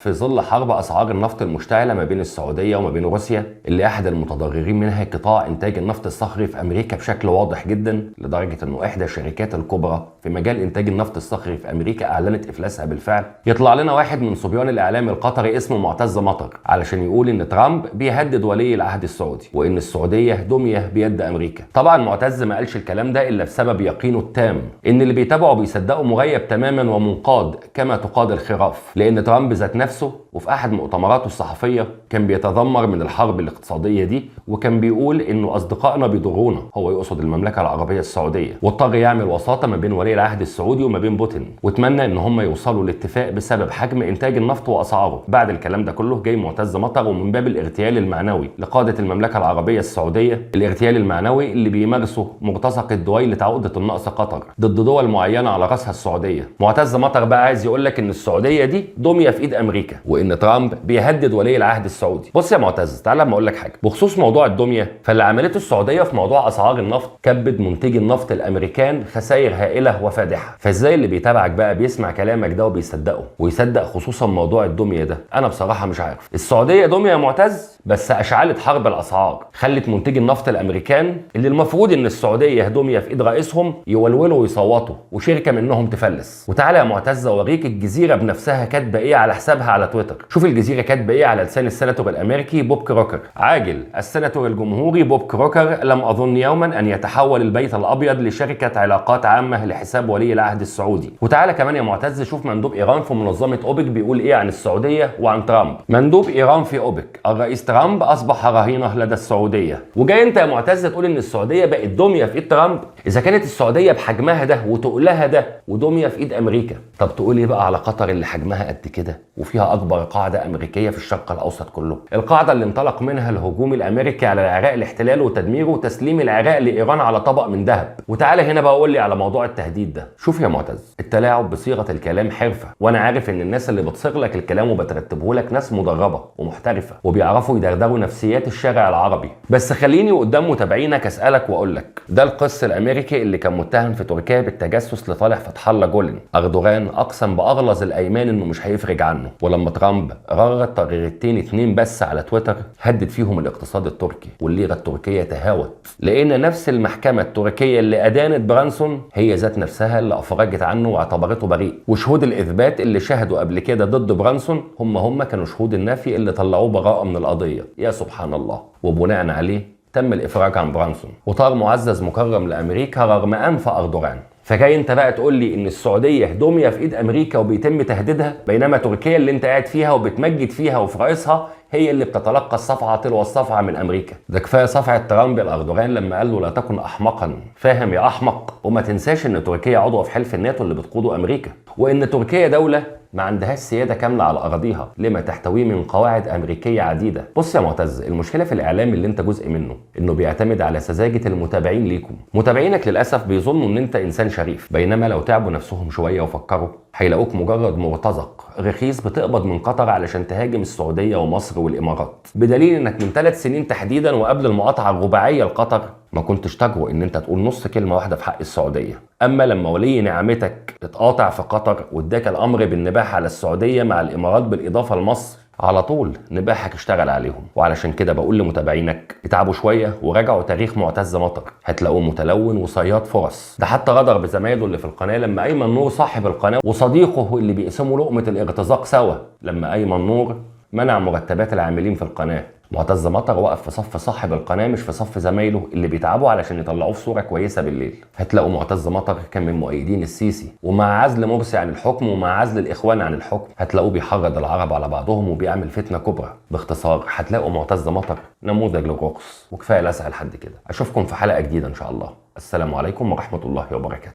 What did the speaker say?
في ظل حرب أسعار النفط المشتعلة ما بين السعودية وما بين روسيا اللي أحد المتضررين منها قطاع إنتاج النفط الصخري في أمريكا بشكل واضح جدا، لدرجة إنه إحدى الشركات الكبرى في مجال إنتاج النفط الصخري في أمريكا أعلنت إفلاسها بالفعل. يطلع لنا واحد من صبيان الإعلام القطري اسمه معتز مطر علشان يقول إن ترامب بيهدد ولي العهد السعودي وإن السعودية دمية بيد أمريكا. طبعا معتز ما قالش الكلام ده إلا بسبب يقينه التام إن اللي بيتابعه بيصدقه مغيب تماما ومنقاد كما تقاد الخراف، لأن ترامب ذات نفسه وفي احد مؤتمراته الصحفيه كان بيتذمر من الحرب الاقتصاديه دي، وكان بيقول انه اصدقائنا بيضرونا، هو يقصد المملكه العربيه السعوديه، واضطر يعمل وساطه ما بين ولي العهد السعودي وما بين بوتين، واتمنى ان هم يوصلوا لاتفاق بسبب حجم انتاج النفط واسعاره. بعد الكلام ده كله جاي معتز مطر ومن باب الاغتيال المعنوي لقاده المملكه العربيه السعوديه، الاغتيال المعنوي اللي بيمارسه مرتزق الدويلة عقده النقص قطر ضد دول معينه على راسها السعوديه. معتز مطر بقى عايز يقول لك ان السعوديه دي دميه في ايد امريكا وان ترامب بيهدد ولي العهد السعودي. بص يا معتز، تعالى اما اقول لك حاجه بخصوص موضوع الدميه. فاللي عملته السعوديه في موضوع اسعار النفط كبد منتجي النفط الامريكان خسائر هائله وفادحه. فازاي اللي بيتابعك بقى بيسمع كلامك ده وبيصدقه ويصدق خصوصا موضوع الدميه ده؟ انا بصراحه مش عارف. السعوديه دميه يا معتز، بس اشعلت حرب الاسعار، خلت منتجي النفط الامريكان اللي المفروض ان السعوديه دميه في ايد رئيسهم يولولوا ويصوتوا وشركه منهم تفلس. وتعالى يا معتز اوريك الجزيره بنفسها كاتبه ايه على حسابها على تويتر. شوف الجزيره كاتبه ايه على لسان السيناتور الامريكي بوب كروكر. عاجل السيناتور الجمهوري بوب كروكر لم اظن يوما ان يتحول البيت الابيض لشركه علاقات عامه لحساب ولي العهد السعودي. وتعالى كمان يا معتز شوف مندوب ايران في منظمه اوبك بيقول ايه عن السعوديه وعن ترامب. مندوب ايران في اوبك: الرئيس ترامب اصبح رهينه لدى السعوديه. وجاي انت يا معتز تقول ان السعوديه بقت دميه في ايد ترامب؟ اذا كانت السعوديه بحجمها ده وتقلها ده ودميه في ايد امريكا، طب تقول ايه بقى على قطر اللي حجمها قد كده وفيها اكبر قاعده امريكيه في الشرق الاوسط كله، القاعده اللي انطلق منها الهجوم الامريكي على العراق لاحتلاله وتدميره وتسليم العراق لايران على طبق من ذهب. وتعالى هنا بقى قول لي على موضوع التهديد ده. شوف يا معتز، التلاعب بصيغه الكلام حرفه، وانا عارف ان الناس اللي بتصيغ لك الكلام وبترتبه لك ناس مدربه ومحترفه وبيعرفوا يدغدغوا نفسيات الشارع العربي. بس خليني قدام متابعينك اسالك واقول لك، ده القس الامريكي اللي كان متهم في تركيا بالتجسس لصالح فتح الله جولن، اردوغان اقسم باغلظ الايمان انه مش هيفرج عنه، ولما ترامب غرد تغريدتين 2 بس على تويتر هدد فيهم الاقتصاد التركي والليره التركيه تهاوت، لان نفس المحكمه التركيه اللي ادانت برانسون هي ذات نفسها اللي افرجت عنه واعتبرته بريء. وشهود الاثبات اللي شهدوا قبل كده ضد برانسون هم كانوا شهود النفي اللي طلعوه براءه من القضيه. يا سبحان الله. وبناء عليه تم الافراج عن برانسون وطار معزز مكرم لامريكا رغم انف اردوغان. فجاي انت بقى تقول لي ان السعوديه دميه في ايد امريكا وبيتم تهديدها، بينما تركيا اللي انت قاعد فيها وبتمجد فيها وفي رئيسها هي اللي بتتلقى الصفعه تلو الصفعه من امريكا. ده كفايه صفعه ترامب لاردوغان لما قال له لا تكن احمقا، فاهم يا احمق؟ وما تنساش ان تركيا عضوه في حلف الناتو اللي بتقوده امريكا، وان تركيا دوله ما عندهاش سياده كامله على اراضيها لما تحتويه من قواعد امريكيه عديده. بص يا معتز، المشكله في الاعلام اللي انت جزء منه انه بيعتمد على سذاجه المتابعين ليكم. متابعينك للاسف بيظنوا ان انت انسان شريف، بينما لو تعبوا نفسهم شويه وفكروا هيلاقوك مجرد مرتزق رخيص بتقبض من قطر علشان تهاجم السعوديه ومصر والامارات، بدليل انك من 3 سنين تحديدا وقبل المقاطعه الرباعيه لقطر ما كنتش تجرؤ ان انت تقول نص كلمه واحده في حق السعوديه. اما لما ولي نعمتك تتقاطع في قطر واداك الامر بالنباح على السعوديه مع الامارات بالاضافه لمصر، على طول نباحك اشتغل عليهم. وعلشان كده بقول لمتابعينك اتعبوا شويه وراجعوا تاريخ معتز مطر، هتلاقوه متلون وصياد فرص. ده حتى غدر بزمايله اللي في القناه لما ايمن نور صاحب القناه وصديقه اللي بيقسموا لقمه الارتزاق سوا، لما ايمن نور منع مرتبات العاملين في القناه. معتز مطر وقف في صف صاحب القناه مش في صف زمايله اللي بيتعبوا علشان يطلعوه في صوره كويسه بالليل. هتلاقوا معتز مطر كان من مؤيدين السيسي، ومع عزل مرسي عن الحكم ومع عزل الاخوان عن الحكم هتلاقوه بيحرض العرب على بعضهم وبيعمل فتنه كبرى. باختصار هتلاقوا معتز مطر نموذج للرقص. وكفايه لسعى لحد كده. اشوفكم في حلقه جديده ان شاء الله. السلام عليكم ورحمه الله وبركاته.